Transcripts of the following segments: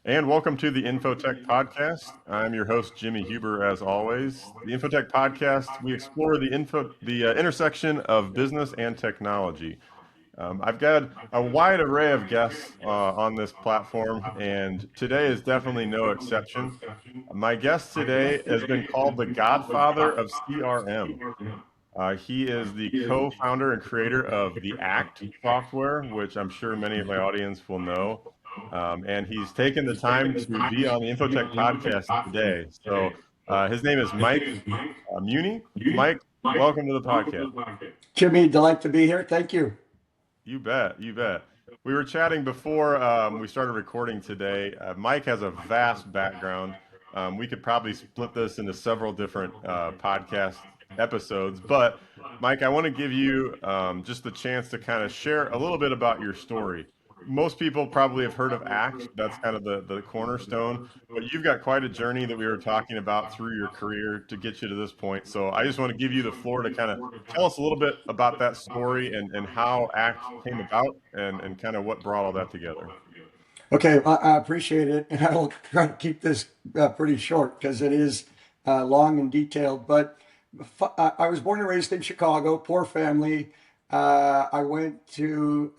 And welcome to the InfoTech podcast. I'm your host, Jimmy Huber, as always. The InfoTech podcast, we explore the intersection of business and technology. I've got a wide array of guests on this platform, and today is definitely no exception. My guest today has been called the godfather of CRM. He is the co-founder and creator of the Act software, which I'm sure many of my audience will know. And he's taken the time to be on the Infotech podcast today. So his name is Mike Muhney. Mike, welcome to the podcast. Jimmy, delight to be here. Thank you. You bet, you bet. We were chatting before we started recording today. Mike has a vast background. We could probably split this into several different podcast episodes, but Mike, I want to give you just the chance to kind of share a little bit about your story. Most people probably have heard of ACT. That's kind of the cornerstone, but you've got quite a journey that we were talking about through your career to get you to this point. So I just want to give you the floor to kind of tell us a little bit about that story and how ACT came about and kind of what brought all that together. Okay, I appreciate it, and I will try to keep this pretty short because it is long and detailed. But I was born and raised in Chicago, poor family. I went to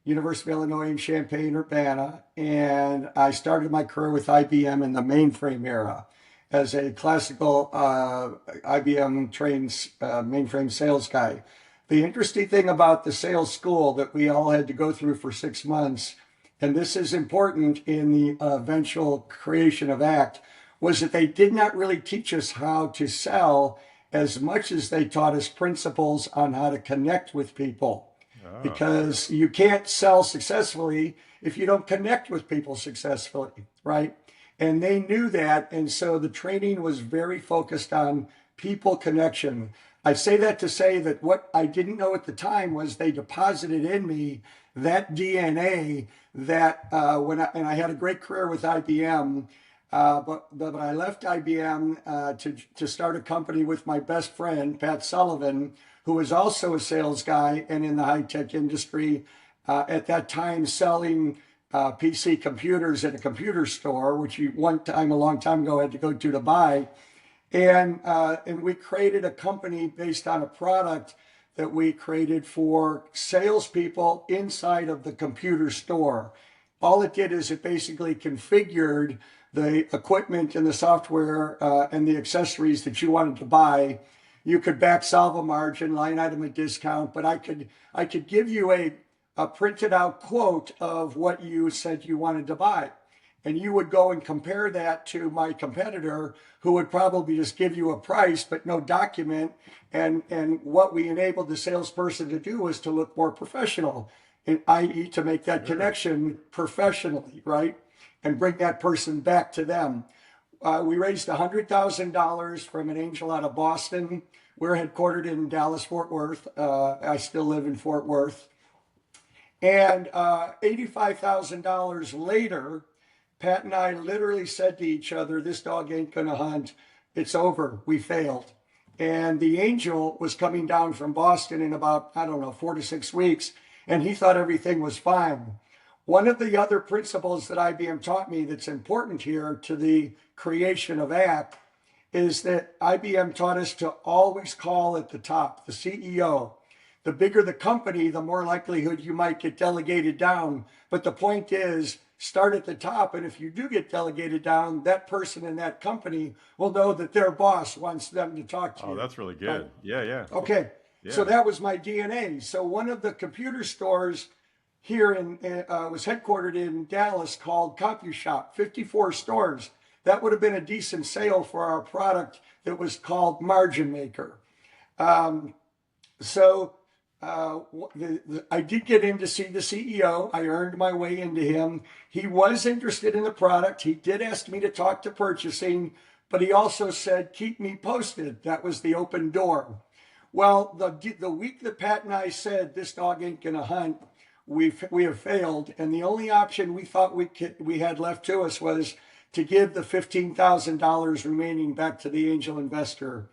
University of Illinois in Champaign-Urbana, and I started my career with IBM in the mainframe era as a classical IBM trained mainframe sales guy. The interesting thing about the sales school that we all had to go through for 6 months, and this is important in the eventual creation of ACT, was that they did not really teach us how to sell as much as they taught us principles on how to connect with people. Ah, Because you can't sell successfully if you don't connect with people successfully, right? And they knew that. And so the training was very focused on people connection. I say that to say that what I didn't know at the time was they deposited in me that DNA that and I had a great career with IBM, but I left IBM to start a company with my best friend, Pat Sullivan, who was also a sales guy and in the high tech industry at that time selling PC computers at a computer store, which you one time a long time ago had to go to buy. And we created a company based on a product that we created for salespeople inside of the computer store. All it did is it basically configured the equipment and the software and the accessories that you wanted to buy. You could back solve a margin, line item a discount, but I could give you a printed out quote of what you said you wanted to buy. And you would go and compare that to my competitor who would probably just give you a price but no document. And what we enabled the salesperson to do was to look more professional, i.e. to make that sure. connection professionally, right? And bring that person back to them. We raised $100,000 from an angel out of Boston. We're headquartered in Dallas, Fort Worth. I still live in Fort Worth. And $85,000 later, Pat and I literally said to each other, this dog ain't gonna hunt. It's over. We failed. And the angel was coming down from Boston in about, I don't know, 4 to 6 weeks, and he thought everything was fine. One of the other principles that IBM taught me that's important here to the creation of ACT is that IBM taught us to always call at the top, the CEO. The bigger the company, the more likelihood you might get delegated down. But the point is, start at the top. And if you do get delegated down, that person in that company will know that their boss wants them to talk to Oh, you. that's really Right. good. Yeah, yeah, Okay. So yeah. that was my DNA. So one of the computer stores here was headquartered in Dallas called CompuShop, 54 stores. That would have been a decent sale for our product that was called Margin Maker. Um, so I did get in to see the CEO. I earned my way into him. He was interested in the product. He did ask me to talk to purchasing, but he also said, keep me posted. That was the open door. Well, the week that Pat and I said this dog ain't gonna hunt, we have failed, and the only option we thought we had left to us was to give the $15,000 remaining back to the angel investor.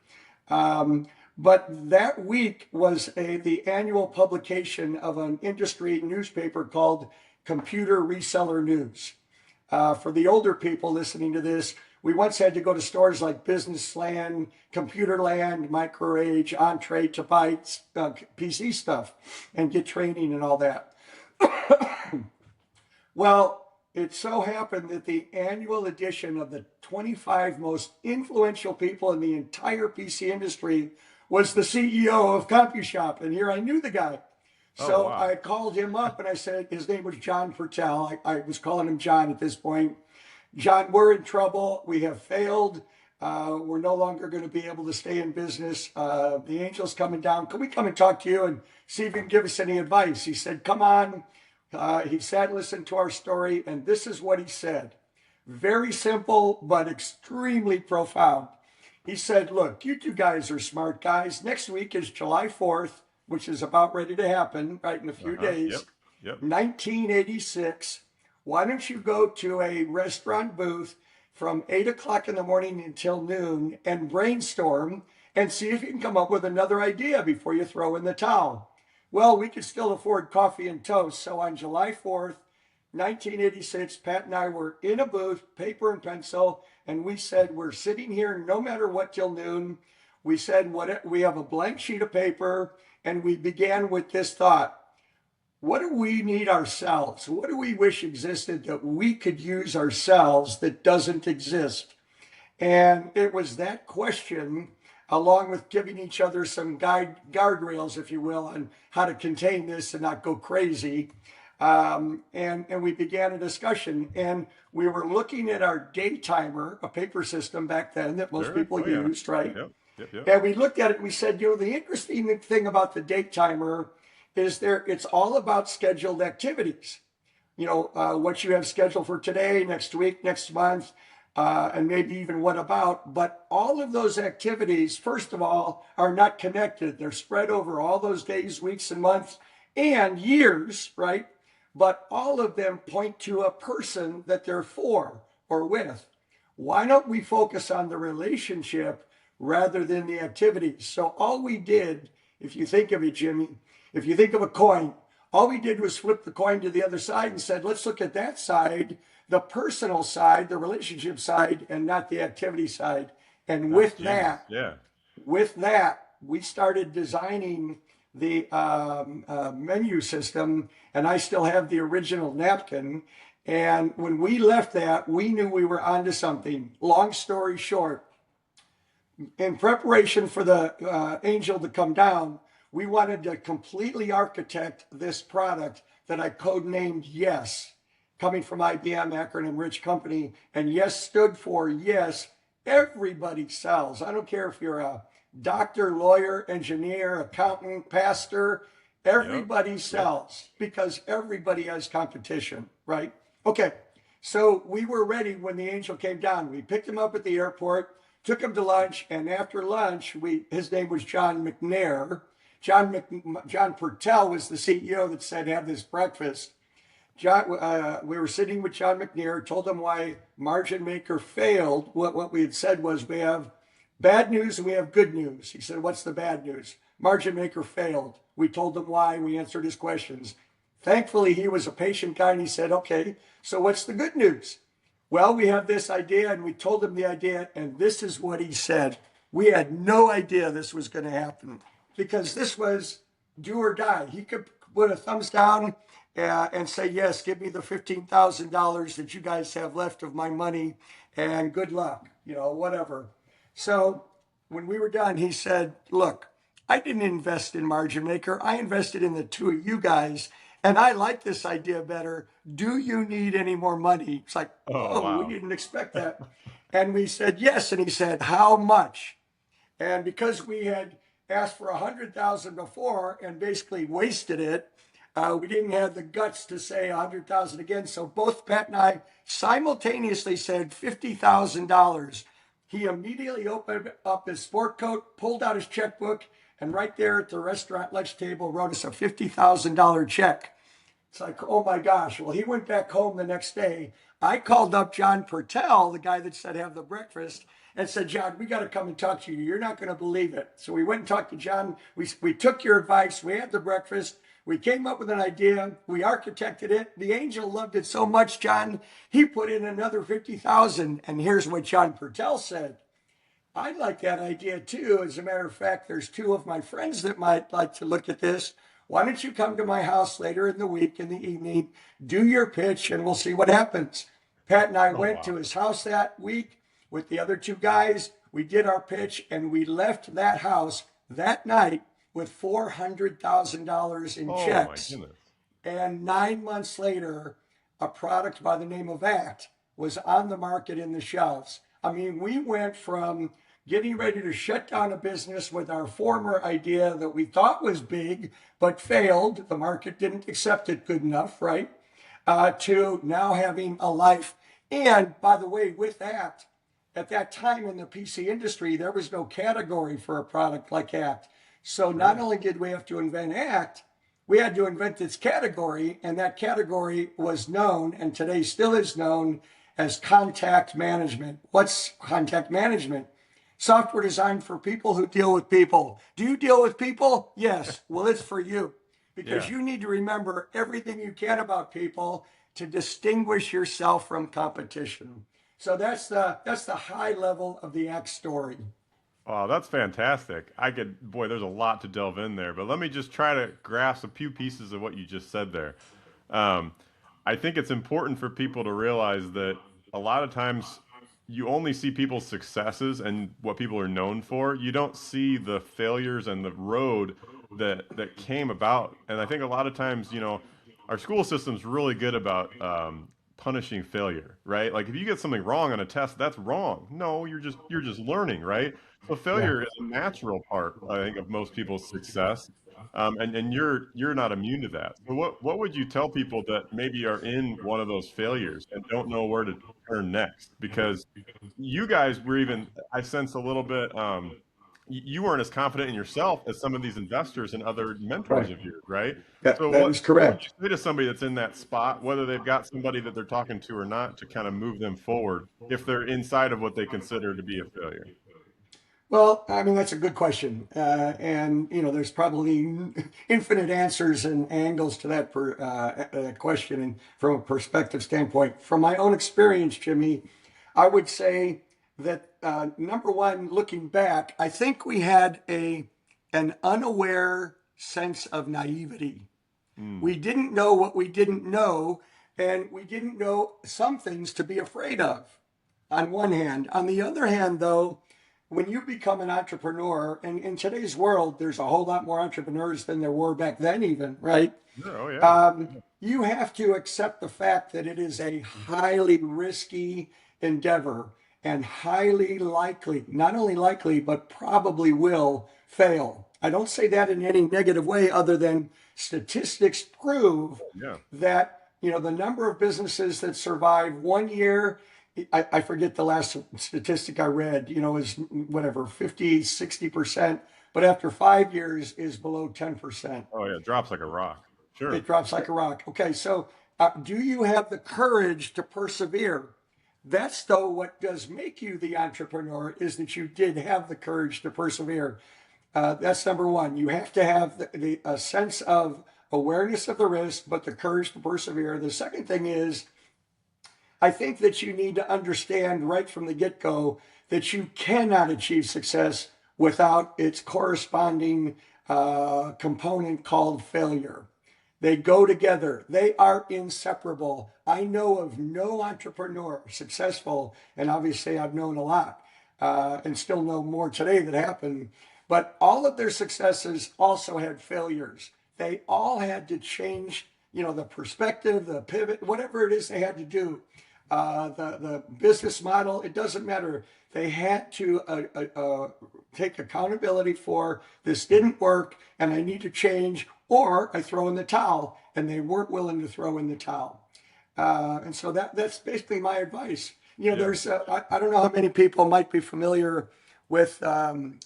But that week was the annual publication of an industry newspaper called Computer Reseller News. For the older people listening to this, we once had to go to stores like Business Land, Computer Land, MicroAge, Entree to buy PC stuff and get training and all that. Well, it so happened that the annual edition of the 25 most influential people in the entire PC industry was the CEO of CompuShop. And here I knew the guy. Oh, So wow. I called him up and I said, his name was John Purtell. I was calling him John at this point. John, we're in trouble. We have failed. We're no longer going to be able to stay in business. The angel's coming down. Can we come and talk to you and see if you can give us any advice? He said, come on. He sat and listened to our story, and this is what he said. Very simple, but extremely profound. He said, look, you two guys are smart guys. Next week is July 4th, which is about ready to happen right in a few Yep. days, Yep. 1986. Why don't you go to a restaurant booth from 8 o'clock in the morning until noon and brainstorm and see if you can come up with another idea before you throw in the towel? Well, we could still afford coffee and toast. So on July 4th, 1986, Pat and I were in a booth, paper and pencil, and we said, we're sitting here no matter what till noon. We said, we have a blank sheet of paper, and we began with this thought. What do we need ourselves? What do we wish existed that we could use ourselves that doesn't exist? And it was that question, along with giving each other some guardrails, if you will, on how to contain this and not go crazy. And we began a discussion. And we were looking at our day timer, a paper system back then that most Sure. people Oh, yeah. used, right? Yep. And we looked at it and we said, the interesting thing about the date timer is it's all about scheduled activities. What you have scheduled for today, next week, next month, and maybe even what about. But all of those activities, first of all, are not connected. They're spread over all those days, weeks, and months, and years, right? But all of them point to a person that they're for or with. Why don't we focus on the relationship rather than the activities? So all we did, if you think of it, Jimmy, if you think of a coin, all we did was flip the coin to the other side and said, let's look at that side, the personal side, the relationship side, and not the activity side. And That's genius. Yeah. with that, we started designing the menu system, and I still have the original napkin. And when we left that, we knew we were onto something. Long story short, in preparation for the angel to come down, we wanted to completely architect this product that I codenamed Yes, coming from IBM, acronym rich company. And Yes stood for yes, everybody sells. I don't care if you're a doctor, lawyer, engineer, accountant, pastor, everybody sells because everybody has competition, right? Okay, so we were ready when the angel came down. We picked him up at the airport, took him to lunch, and after lunch, his name was John McNair. John Purtell was the CEO that said, have this breakfast. We were sitting with John McNair, told him why Margin Maker failed. What we had said was, we have bad news and we have good news. He said, what's the bad news? Margin Maker failed. We told him why, we answered his questions. Thankfully, he was a patient guy and he said, okay, so what's the good news? Well, we have this idea, and we told him the idea, and this is what he said. We had no idea this was going to happen because this was do or die. He could put a thumbs down and say, yes, give me the $15,000 that you guys have left of my money, and good luck, whatever. So when we were done, he said, look, I didn't invest in Margin Maker. I invested in the two of you guys, and I like this idea better. Do you need any more money? It's like, Oh, oh, we wow. didn't expect that. And we said, yes. And he said, how much? And because we had asked for 100,000 before and basically wasted it, we didn't have the guts to say 100,000 again. So both Pat and I simultaneously said $50,000. He immediately opened up his sport coat, pulled out his checkbook, and right there at the restaurant lunch table wrote us a $50,000 check. It's like, oh my gosh. Well, he went back home the next day. I called up John Purtell, the guy that said have the breakfast, and said, John, we got to come and talk to you. You're not going to believe it. So we went and talked to John. We took your advice. We had the breakfast. We came up with an idea. We architected it. The angel loved it so much, John, he put in another 50,000. And here's what John Pertel said. I like that idea too. As a matter of fact, there's two of my friends that might like to look at this. Why don't you come to my house later in the week, in the evening, do your pitch, and we'll see what happens. Pat and I Oh went to wow. his house that week with the other two guys. We did our pitch, and we left that house that night with $400,000 in Oh my checks. goodness. And 9 months later, a product by the name of Act was on the market in the shelves. I mean, we went from getting ready to shut down a business with our former idea that we thought was big but failed. The market didn't accept it good enough, right? To now having a life. And by the way, with that, at that time in the PC industry, there was no category for a product like Act. So not Sure. only did we have to invent Act, we had to invent this category, and that category was known, and today still is known, as contact management. What's contact management? Software designed for people who deal with people. Do you deal with people? Yes. Well, it's for you because Yeah. you need to remember everything you can about people to distinguish yourself from competition. So that's the high level of the X story. Oh, that's fantastic. Boy, there's a lot to delve in there, but let me just try to grasp a few pieces of what you just said there. Um, I think it's important for people to realize that a lot of times you only see people's successes and what people are known for. You don't see the failures and the road that came about. And I think a lot of times, our school system's really good about punishing failure, right? Like if you get something wrong on a test, that's wrong. No, you're just learning, right? So Yeah. failure is a natural part, I think, of most people's success. And you're not immune to that. So what would you tell people that maybe are in one of those failures and don't know where to turn next? Because you guys were even, I sense a little bit, you weren't as confident in yourself as some of these investors and other mentors Right. of yours, right? That, So that what is what would correct. you say to somebody that's in that spot, whether they've got somebody that they're talking to or not, to kind of move them forward if they're inside of what they consider to be a failure? Well, I mean, that's a good question. And, there's probably infinite answers and angles to that question. And from a perspective standpoint, from my own experience, Jimmy, I would say that number one, looking back, I think we had an unaware sense of naivety. Mm, We didn't know what we didn't know, and we didn't know some things to be afraid of, on one hand. On the other hand, though, when you become an entrepreneur, and in today's world, there's a whole lot more entrepreneurs than there were back then, even, right? sure. Oh yeah. You have to accept the fact that it is a highly risky endeavor and highly likely, not only likely, but probably will fail. I don't say that in any negative way other than statistics prove Yeah. that, the number of businesses that survive 1 year, I forget the last statistic I read, is whatever, 50, 60%, but after 5 years is below 10%. Oh yeah. Drops like a rock. Sure. It drops like a rock. Okay, so do you have the courage to persevere? That's though what does make you the entrepreneur is that you did have the courage to persevere. That's number one. You have to have a sense of awareness of the risk, but the courage to persevere. The second thing is, I think that you need to understand right from the get go that you cannot achieve success without its corresponding component called failure. They go together. They are inseparable. I know of no entrepreneur successful, and obviously I've known a lot, and still know more today that happened. But all of their successes also had failures. They all had to change, the perspective, the pivot, whatever it is they had to do. The business model, it doesn't matter. They had to take accountability for this didn't work and I need to change, or I throw in the towel, and they weren't willing to throw in the towel. And so that's basically my advice. Yeah. I don't know how many people might be familiar with the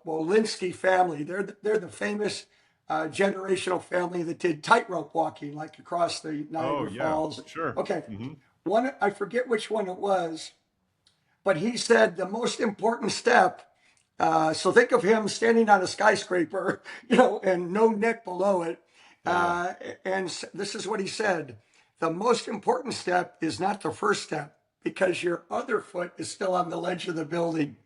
Walensky family. They're the famous generational family that did tightrope walking, like across the Oh Niagara yeah. Falls. Sure. Okay, Hmm. one I forget which one it was, but he said the most important step. So think of him standing on a skyscraper, and no net below it. Yeah. Uh, and this is what he said: the most important step is not the first step because your other foot is still on the ledge of the building.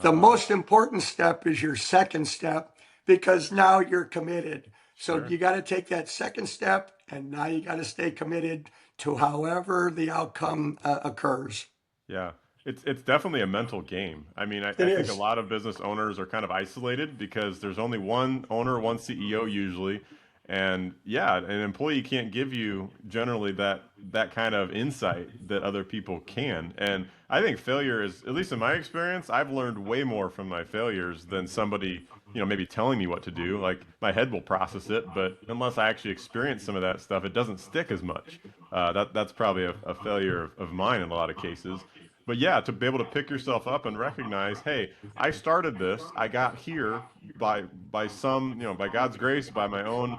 The Uh, most important step is your second step because now you're committed. So sure. you got to take that second step, and now you got to stay committed to however the outcome occurs. Yeah, it's definitely a mental game. I mean, It I think a is. lot of business owners are kind of isolated because there's only one owner, one CEO usually, and yeah, an employee can't give you generally that kind of insight that other people can. And I think failure is, at least in my experience, I've learned way more from my failures than somebody, maybe telling me what to do. Like my head will process it, but unless I actually experience some of that stuff, it doesn't stick as much. That's probably a failure of mine in a lot of cases. But yeah, to be able to pick yourself up and recognize, hey, I started this, I got here by some, by God's grace, by my own,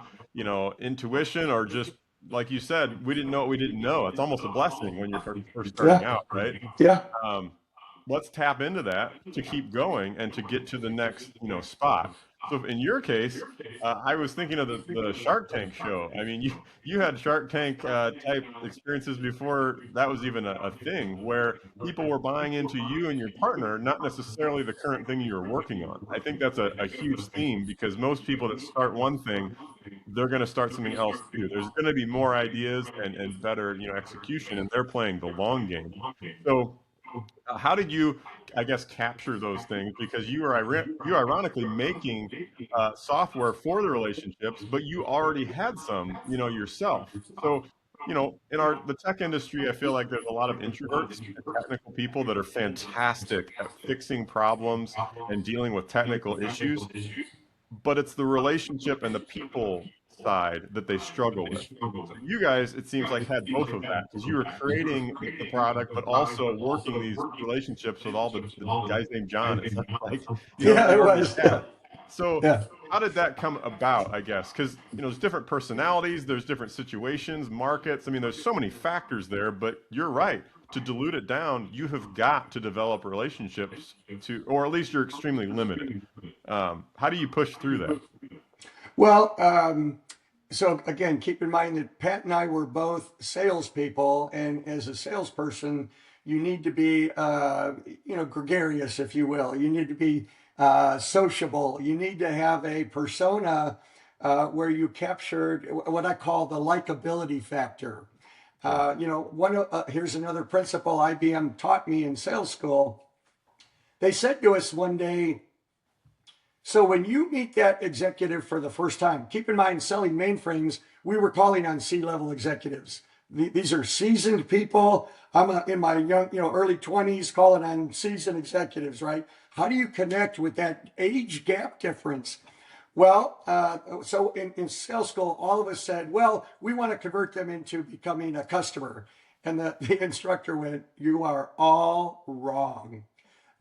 intuition, or just like you said, we didn't know what we didn't know. It's almost a blessing when you're first starting Yeah. out, right? Yeah. um, let's tap into that to keep going and to get to the next spot. So in your case, I was thinking of the Shark Tank show. I mean, you had Shark Tank type experiences before that was even a thing, where people were buying into you and your partner, not necessarily the current thing you were working on. I think that's a huge theme, because most people that start one thing, they're going to start something else too. There's going to be more ideas and better execution, and they're playing the long game. So how did you, I guess, capture those things? Because you ironically making software for the relationships, but you already had some, yourself. So, in the tech industry, I feel like there's a lot of introverts and technical people that are fantastic at fixing problems and dealing with technical issues, but it's the relationship and the people side that they struggle with. So you guys, it seems like, had both of that, because you were creating the product, but also working these relationships with all the guys named John. It sounds like Yeah, you it already was. had. So Yeah. how did that come about? I guess because there's different personalities, there's different situations, markets. I mean, there's so many factors there. But you're right. To dilute it down, you have got to develop relationships to, or at least you're extremely limited. How do you push through that? Well, so again, keep in mind that Pat and I were both salespeople, and as a salesperson, you need to be, gregarious, if you will. You need to be sociable. You need to have a persona where you captured what I call the likability factor. Sure. Here's another principle IBM taught me in sales school. They said to us one day, so when you meet that executive for the first time, keep in mind, selling mainframes, we were calling on C-level executives. These are seasoned people. I'm in my young, early 20s, calling on seasoned executives, right? How do you connect with that age gap difference? Well, so in sales school, all of us said, well, we want to convert them into becoming a customer. And the instructor went, you are all wrong.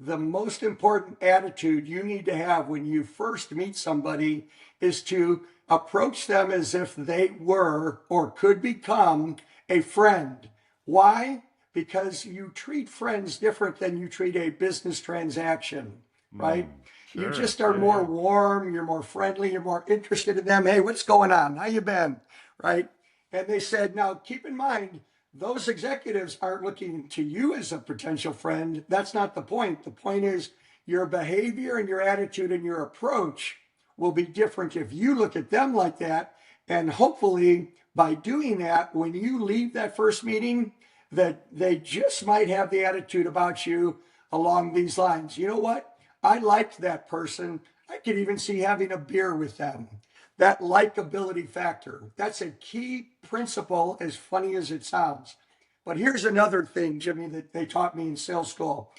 The most important attitude you need to have when you first meet somebody is to approach them as if they were or could become a friend. Why? Because you treat friends different than you treat a business transaction, right? You Sure. just are Yeah, more yeah. warm, you're more friendly, you're more interested in them. Hey, what's going on? How you been? Right? And they said, now keep in mind, those executives aren't looking to you as a potential friend. That's not the point. The point is your behavior and your attitude and your approach will be different if you look at them like that. And hopefully, by doing that, when you leave that first meeting, that they just might have the attitude about you along these lines. You know what? I liked that person. I could even see having a beer with them. That likability factor, that's a key principle, as funny as it sounds. But here's another thing, Jimmy, that they taught me in sales school.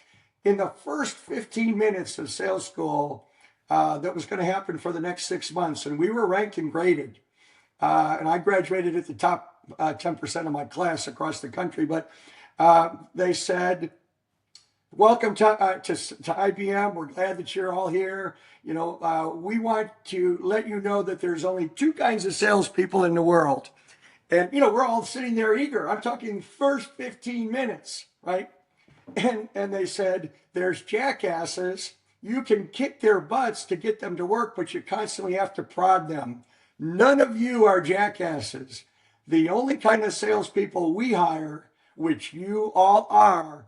In the first 15 minutes of sales school, that was going to happen for the next 6 months, and we were ranked and graded. And I graduated at the top 10% of my class across the country. But they said, welcome to IBM. We're glad that you're all here. We want to let you know that there's only two kinds of salespeople in the world. And, we're all sitting there eager. I'm talking first 15 minutes, right? And they said, there's jackasses. You can kick their butts to get them to work, but you constantly have to prod them. None of you are jackasses. The only kind of salespeople we hire, which you all are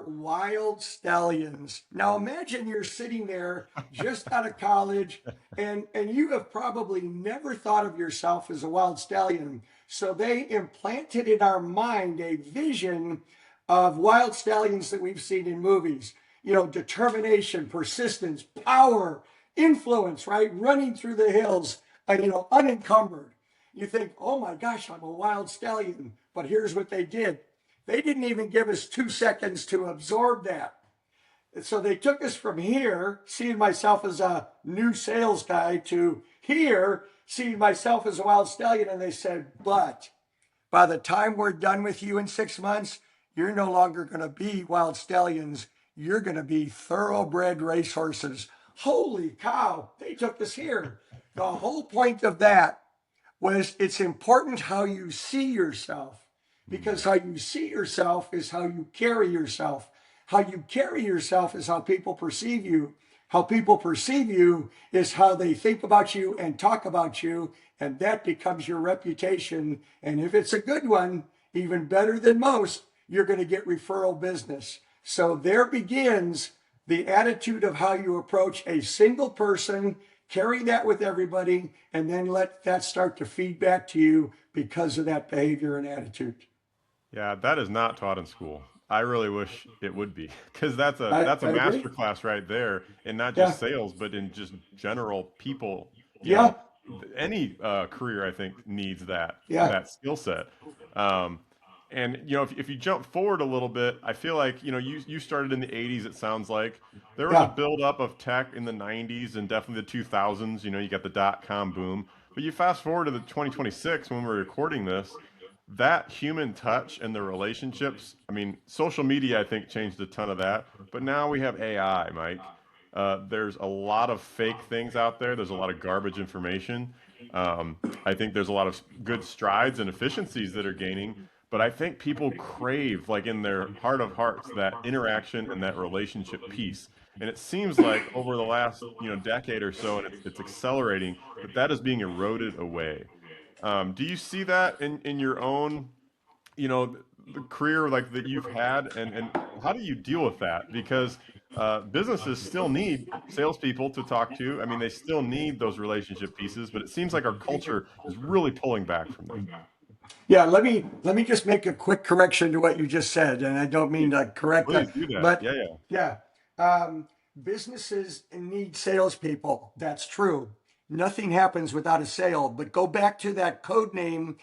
wild stallions. Now imagine you're sitting there just out of college and you have probably never thought of yourself as a wild stallion. So they implanted in our mind a vision of wild stallions that we've seen in movies. You know, determination, persistence, power, influence, right? Running through the hills, unencumbered. You think, oh my gosh, I'm a wild stallion. But here's what they did. They didn't even give us 2 seconds to absorb that. And so they took us from here, seeing myself as a new sales guy, to here, seeing myself as a wild stallion. And they said, but by the time we're done with you in 6 months, you're no longer going to be wild stallions. You're going to be thoroughbred racehorses. Holy cow, they took us here. The whole point of that was it's important how you see yourself, because how you see yourself is how you carry yourself. How you carry yourself is how people perceive you. How people perceive you is how they think about you and talk about you, and that becomes your reputation. And if it's a good one, even better than most, you're going to get referral business. So there begins the attitude of how you approach a single person, carry that with everybody, and then let that start to feed back to you because of that behavior and attitude. Yeah, that is not taught in school. I really wish it would be because I, that's a I agree. master class right there, and not Yeah. just sales, but in just general people. You Yeah. know, any career I think needs Yeah. that skill set. Um, and if you jump forward a little bit, I feel like you started in the '80s. It sounds like there was a Yeah. buildup of tech in the '90s and definitely the 2000s. You got the dot-com boom, but you fast forward to the 2026 when we're recording this, that human touch and the relationships. I mean, social media, I think, changed a ton of that. But now we have AI, Mike. There's a lot of fake things out there. There's a lot of garbage information. I think there's a lot of good strides and efficiencies that are gaining. But I think people crave, like in their heart of hearts, that interaction and that relationship piece. And it seems like over the last decade or so, and it's accelerating, that is being eroded away. Do you see that in your own, the career like that you've had, and how do you deal with that? Because businesses still need salespeople to talk to. I mean, they still need those relationship pieces, but it seems like our culture is really pulling back from that. Yeah, let me just make a quick correction to what you just said, and I don't mean Please, to correct please that, do that. but Yeah, yeah, yeah, um, businesses need salespeople. That's true. Nothing happens without a sale. But go back to that code name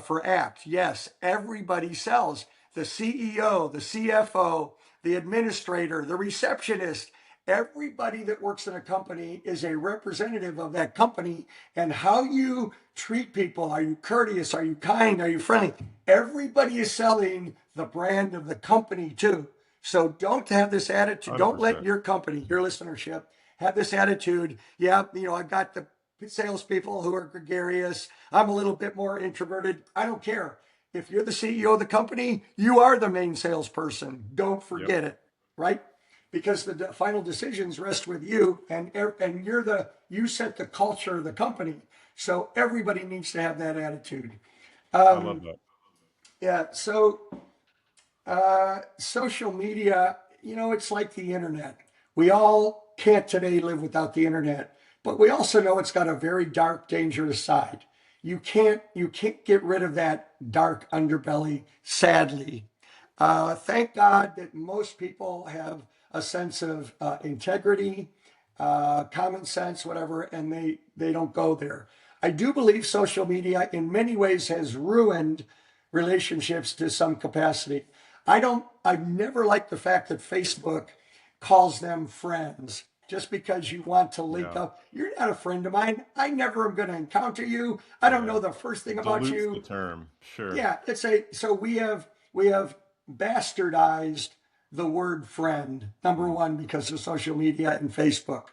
for act. Yes, everybody sells. The CEO, the CFO, the administrator, the receptionist. Everybody that works in a company is a representative of that company, and how you treat people. Are you courteous? Are you kind? Are you friendly? Everybody is selling the brand of the company too. So don't have this attitude. Don't let 100%. your company, your listenership, have this attitude. Yeah, I've got the salespeople who are gregarious. I'm a little bit more introverted. I don't care. If you're the CEO of the company, you are the main salesperson. Don't Yep, forget it, right? Because the final decisions rest with you, and you set the culture of the company. So everybody needs to have that attitude. I love that. Yeah. So social media, it's like the internet. We all can't today live without the internet, but we also know it's got a very dark, dangerous side. You can't get rid of that dark underbelly, sadly. Thank God that most people have a sense of integrity, common sense, whatever, and they don't go there. I do believe social media in many ways has ruined relationships to some capacity. I've never liked the fact that Facebook calls them friends. Just because you want to link Yeah, up, you're not a friend of mine. I never am going to encounter you. I don't yeah. know the first thing about Dilutes the you. term. Sure. Yeah, so we have bastardized the word friend, number Mhm. one, because of social media and Facebook.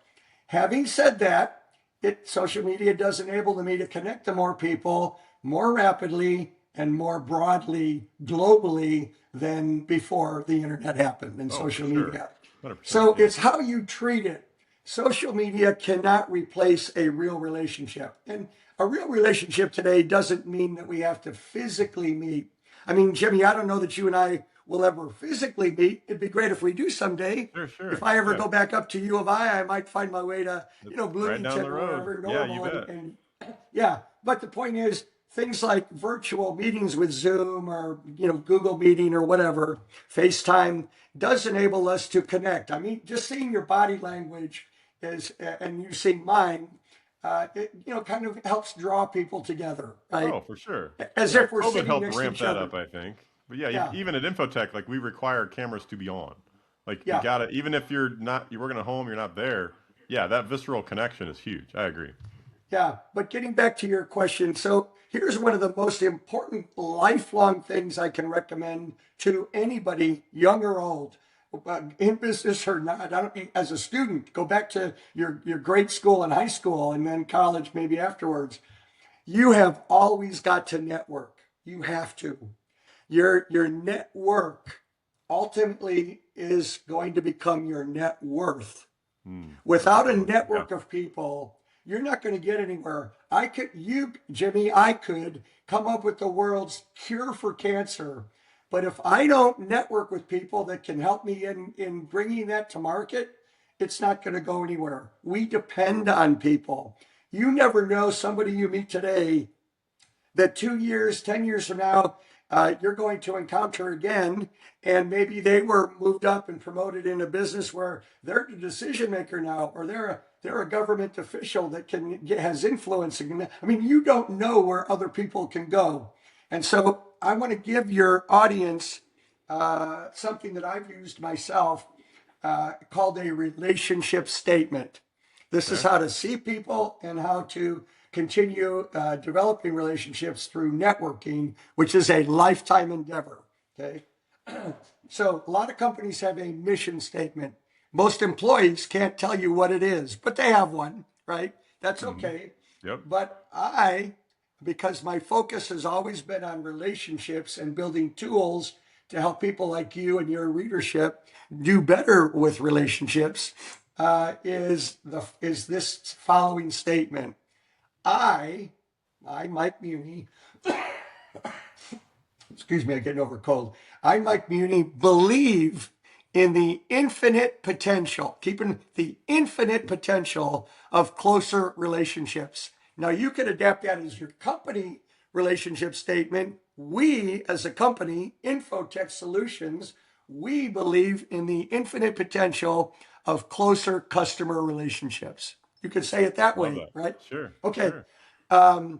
Having said that, social media does enable me to connect to more people more rapidly and more broadly globally than before the internet happened and Oh, for social sure. media. 100%. So Yeah. it's how you treat it. Social media cannot replace a real relationship. And A real relationship today doesn't mean that we have to physically meet. I mean, Jimmy, I don't know that you and I will ever physically meet. It'd be great if we do someday. Sure, If sure. I ever Yeah. go back up to U of I might find my way to, It's right down Bloomington the or road. wherever Yeah, you normal. bet. And yeah, but the point is, things like virtual meetings with Zoom or, Google Meeting or whatever, FaceTime does enable us to connect. I mean, just seeing your body language is, and you seeing mine, it, kind of helps draw people together, right? Oh, for sure. As Yeah, if we're COVID sitting helped next to ramp each that other. up, I think. But yeah, Yeah, even at InfoTech, like we require cameras to be on. Like you yeah. gotta, even if you're working at home, you're not there. Yeah, that visceral connection is huge. I agree. Yeah, but getting back to your question, so here's one of the most important lifelong things I can recommend to anybody, young or old, in business or not. I don't, as a student, go back to your grade school and high school, and then college, maybe afterwards. You have always got to network. You have to. Your network ultimately is going to become your net worth. That's a Without a good one. Yeah. network of people, you're not going to get anywhere. Jimmy, I could come up with the world's cure for cancer. But if I don't network with people that can help me in bringing that to market, it's not going to go anywhere. We depend on people. You never know somebody you meet today that 2 years, 10 years from now, you're going to encounter again. And maybe they were moved up and promoted in a business where they're the decision maker now, or they're a government official that has influence. I mean, you don't know where other people can go. And so I want to give your audience something that I've used myself called a relationship statement. This is Okay. how to see people and how to continue developing relationships through networking, which is a lifetime endeavor. Okay. So a lot of companies have a mission statement. Most employees can't tell you what it is, but they have one, right? That's Hmm. okay. Yep. But because my focus has always been on relationships and building tools to help people like you and your readership do better with relationships, is this following statement. I, Mike Muhney, excuse me, I'm getting over a cold. I, Mike Muhney, believe in the infinite potential, keeping the infinite potential of closer relationships. Now, you could adapt that as your company relationship statement. We, as a company, InfoTech Solutions, we believe in the infinite potential of closer customer relationships. You could say it that Love way, that. right? Sure. Okay. Sure.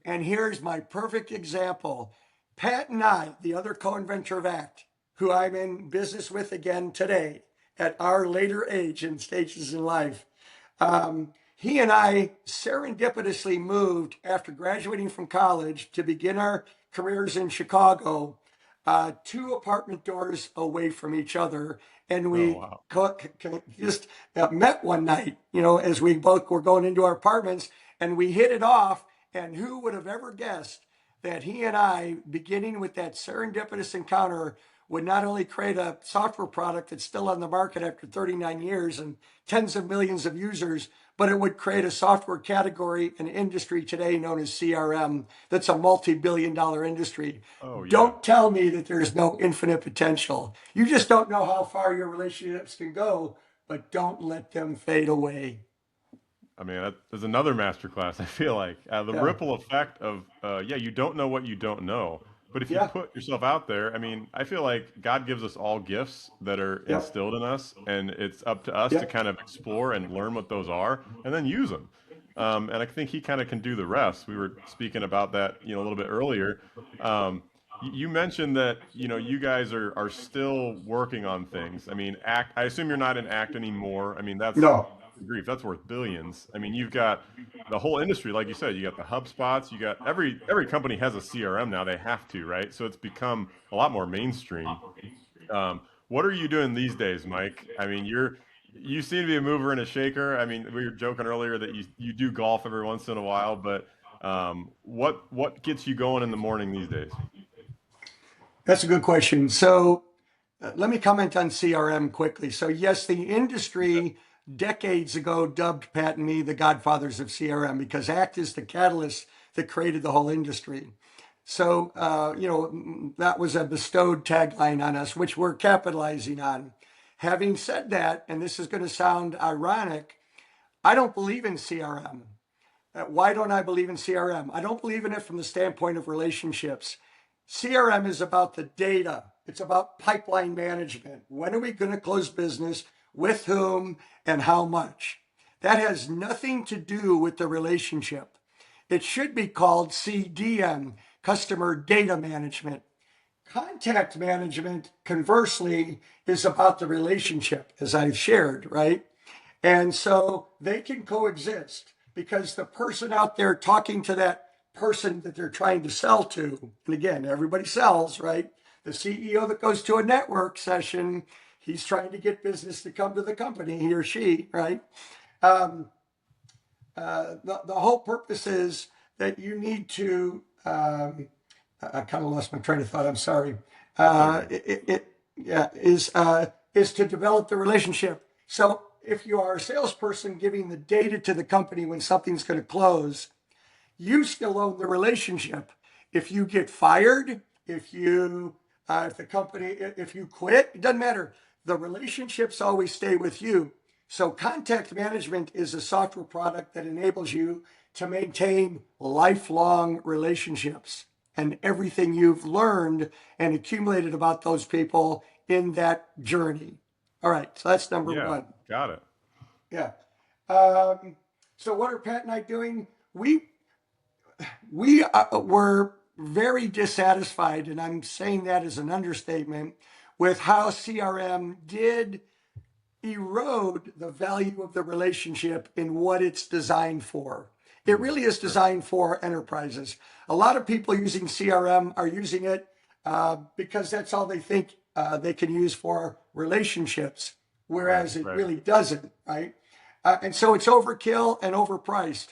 And here's my perfect example. Pat and I, the other co-inventor of ACT, who I'm in business with again today at our later age and stages in life, he and I serendipitously moved after graduating from college to begin our careers in Chicago, two apartment doors away from each other. And Oh we wow. just met one night, as we both were going into our apartments, and we hit it off. And who would have ever guessed that he and I, beginning with that serendipitous encounter, would not only create a software product that's still on the market after 39 years and tens of millions of users, but it would create a software category and industry today known as CRM that's a multi-billion-dollar industry. Oh yeah. Don't tell me that there's no infinite potential. You just don't know how far your relationships can go, but don't let them fade away. I mean, that is another masterclass. I feel like the Yeah, ripple effect of yeah, you don't know what you don't know, but if you yeah, put yourself out there, I mean, I feel like God gives us all gifts that are yeah, instilled in us, and it's up to us to yeah. kind of explore and learn what those are, and then use them. And I think He kind of can do the rest. We were speaking about that, a little bit earlier. You mentioned that you guys are still working on things. I mean, act. I assume you're not in act anymore. I mean, that's No, grief. That's worth billions. I mean, you've got the whole industry, like you said. You got the HubSpots. You got every company has a CRM now. They have to, right? So it's become a lot more mainstream. What are you doing these days, Mike? I mean, you seem to be a mover and a shaker. I mean, we were joking earlier that you do golf every once in a while, but what gets you going in the morning these days? that's a good question. So let me comment on CRM quickly. So yes, the industry decades ago dubbed Pat and me the godfathers of CRM because ACT is the catalyst that created the whole industry. So, that was a bestowed tagline on us, which we're capitalizing on. Having said that, and this is going to sound ironic, I don't believe in CRM. Why don't I believe in CRM? I don't believe in it from the standpoint of relationships. CRM is about the data. It's about pipeline management. When are we going to close business? With whom and how much? That has nothing to do with the relationship. It should be called CDM, customer data management. Contact management, conversely, is about the relationship, as I've shared, right? And so they can coexist because the person out there talking to that person that they're trying to sell to, and again, everybody sells, right? The CEO that goes to a network session, he's trying to get business to come to the company, he or she, right? Um, the whole purpose is that you need to, I kind of lost my train of thought, I'm sorry. That's okay. Yeah, is to develop the relationship. So if you are a salesperson giving the data to the company when something's going to close, you still own the relationship. If you get fired, if the company, if you quit, it doesn't matter. The relationships always stay with you. So contact management is a software product that enables you to maintain lifelong relationships and everything you've learned and accumulated about those people in that journey. All right, so that's number Yeah, one. got it. Yeah. Um, so what are Pat and I doing? We were very dissatisfied, and I'm saying that as an understatement, with how CRM did erode the value of the relationship in what it's designed for. It Hmm, really is sure. designed for enterprises. A lot of people using CRM are using it because that's all they think they can use for relationships, Right, whereas it right. really doesn't, right? And so it's overkill and overpriced.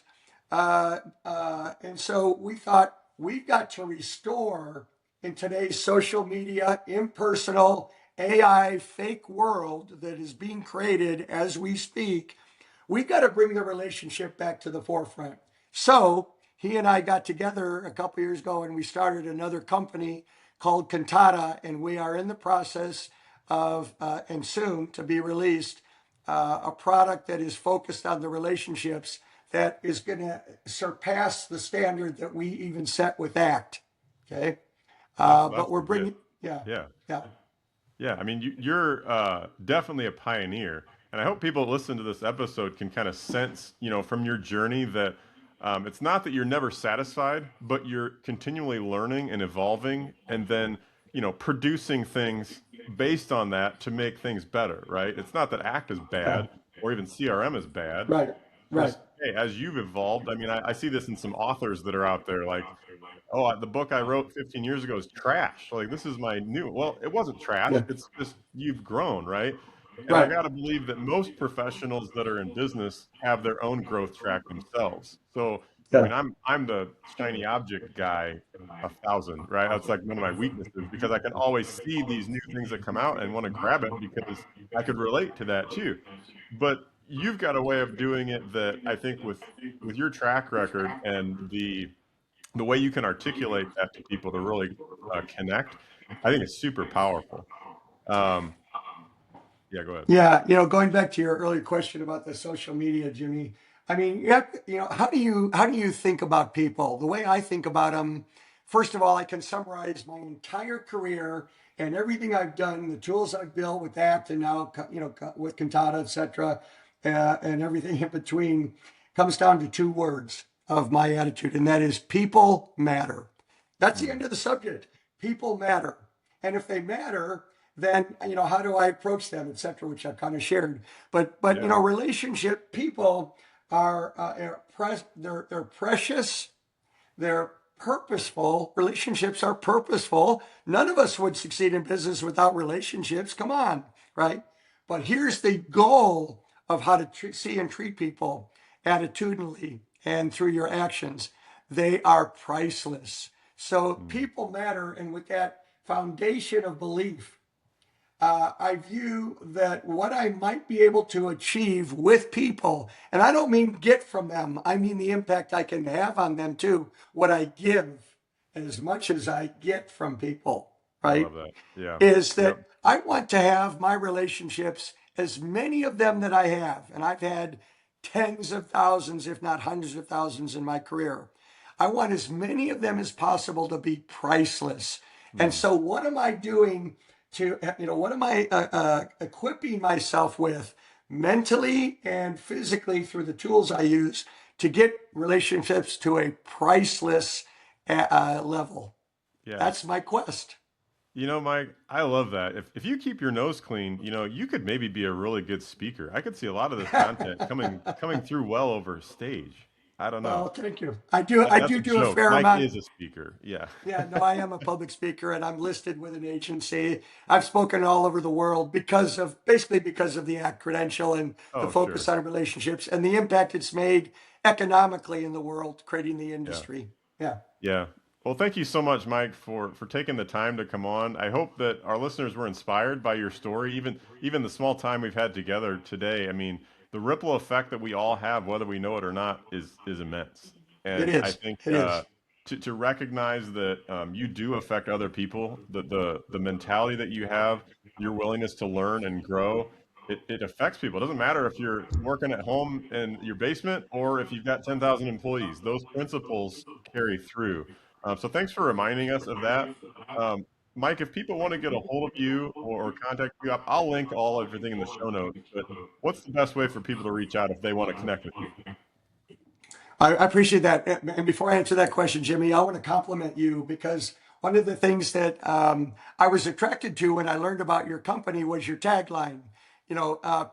And so we thought we've got to restore in today's social media, impersonal, AI fake world that is being created as we speak. We've got to bring the relationship back to the forefront. So he and I got together a couple years ago and we started another company called Contatta, and we are in the process of, and soon to be released, a product that is focused on the relationships that is going to surpass the standard that we even set with ACT. Okay. That's But we're legit. bringing, yeah, Yeah. yeah, Yeah, I mean, you're definitely a pioneer, and I hope people that listen to this episode can kind of sense, from your journey that it's not that you're never satisfied, but you're continually learning and evolving, and then, producing things based on that to make things better, right? It's not that ACT is yeah, bad or even CRM is bad. right, right, Just, hey, as you've evolved, I mean, I see this in some authors that are out there, like, oh, the book I wrote 15 years ago is trash. Like, this is my new. Well, it wasn't trash. yeah, It's just you've grown, right? And I right, got to believe that most professionals that are in business have their own growth track themselves. So, I yeah, mean, I'm the shiny object guy 1,000, right? That's like one of my weaknesses because I can always see these new things that come out and want to grab it because I could relate to that too. But you've got a way of doing it that I think with your track record and the way you can articulate that to people to really connect, I think it's super powerful. Um, yeah, go ahead. yeah. Going back to your earlier question about the social media, Jimmy. I mean, how do you think about people? The way I think about them, first of all, I can summarize my entire career and everything I've done, the tools I've built with that, and now with Contatta, etc., and everything in between, comes down to two words of my attitude, and that is people matter. That's the Mm, end of the subject. People matter. And if they matter, then how do I approach them, etc., which I've kind of shared. But yeah. relationship people they're precious, they're purposeful. Relationships are purposeful. None of us would succeed in business without relationships. Come on, right? But here's the goal of how to see and treat people attitudinally and through your actions. They are priceless. So Mm, people matter. And with that foundation of belief, I view that what I might be able to achieve with people, and I don't mean get from them, I mean the impact I can have on them too, what I give as much as I get from people, I right? love that. Yeah. Is Yep. that I want to have my relationships, as many of them that I have, and I've had tens of thousands, if not hundreds of thousands in my career. I want as many of them as possible to be priceless. And Hmm. so, what am I doing to, what am I equipping myself with mentally and physically through the tools I use to get relationships to a priceless level? Yeah. That's my quest. Mike, I love that. If you keep your nose clean, you could maybe be a really good speaker. I could see a lot of this content coming through well over stage. I don't know. Well, thank you. I do. I That's do a do a joke. fair Mike amount. is a speaker. Yeah. Yeah, no, I am a public speaker and I'm listed with an agency. I've spoken all over the world basically because of the ACT credential and the Oh, focus sure. on relationships and the impact it's made economically in the world, creating the Yeah. industry. Yeah. Yeah. Well, thank you so much, Mike, for taking the time to come on. I hope that our listeners were inspired by your story, even the small time we've had together today. I mean, the ripple effect that we all have, whether we know it or not, is immense. It And I is. think It is. to recognize that you do affect other people, the mentality that you have, your willingness to learn and grow, it affects people. It doesn't matter if you're working at home in your basement or if you've got 10,000 employees. Those principles carry through. So thanks for reminding us of that. Um, Mike, if people want to get a hold of you or contact you, I'll link everything in the show notes. But what's the best way for people to reach out if they want to connect with you? I appreciate that. And before I answer that question, Jimmy, I want to compliment you because one of the things that I was attracted to when I learned about your company was your tagline,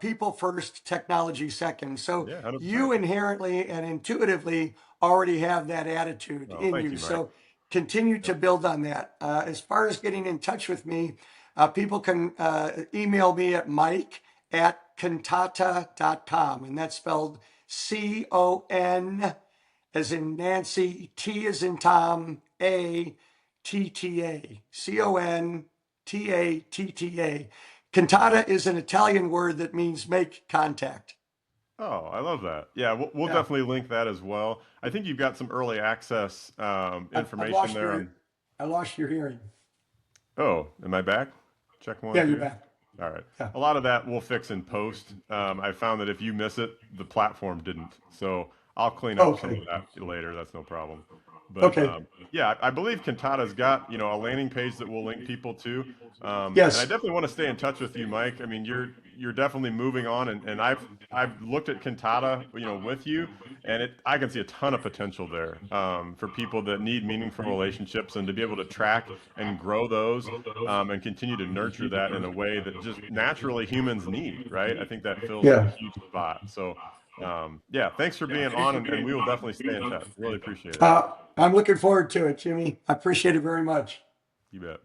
people first, technology second. So Yeah, 100%. you inherently and intuitively already have that attitude Oh, in thank you. you, Mike. So continue to Yep. build on that. As far as getting in touch with me, people can email me at mike@contatta.com, and that's spelled CON as in Nancy, T as in Tom, ATTA. CONTATTA. Got Contatta it. is an Italian word that means make contact. Oh, I love that. Yeah, we'll Yeah. definitely link that as well. I think you've got some early access I've information lost there your on. I lost your hearing. Oh, am I back? Check one, Yeah, you're two. back. All right. Yeah. A lot of that we'll fix in post. I found that if you miss it, the platform didn't. So I'll clean up some of Okay. that later. That's no problem. But Okay. yeah, I believe Cantata's got a landing page that we'll link people to. And I Yes. definitely want to stay in touch with you, Mike. I mean, you're definitely moving on, and I've looked at Cantata, with you, and I can see a ton of potential there for people that need meaningful relationships and to be able to track and grow those and continue to nurture that in a way that just naturally humans need, right? I think that fills a Yeah. huge spot. So, yeah, thanks for being on, and we will definitely stay in touch. Really appreciate it. I'm looking forward to it, Jimmy. I appreciate it very much. You bet.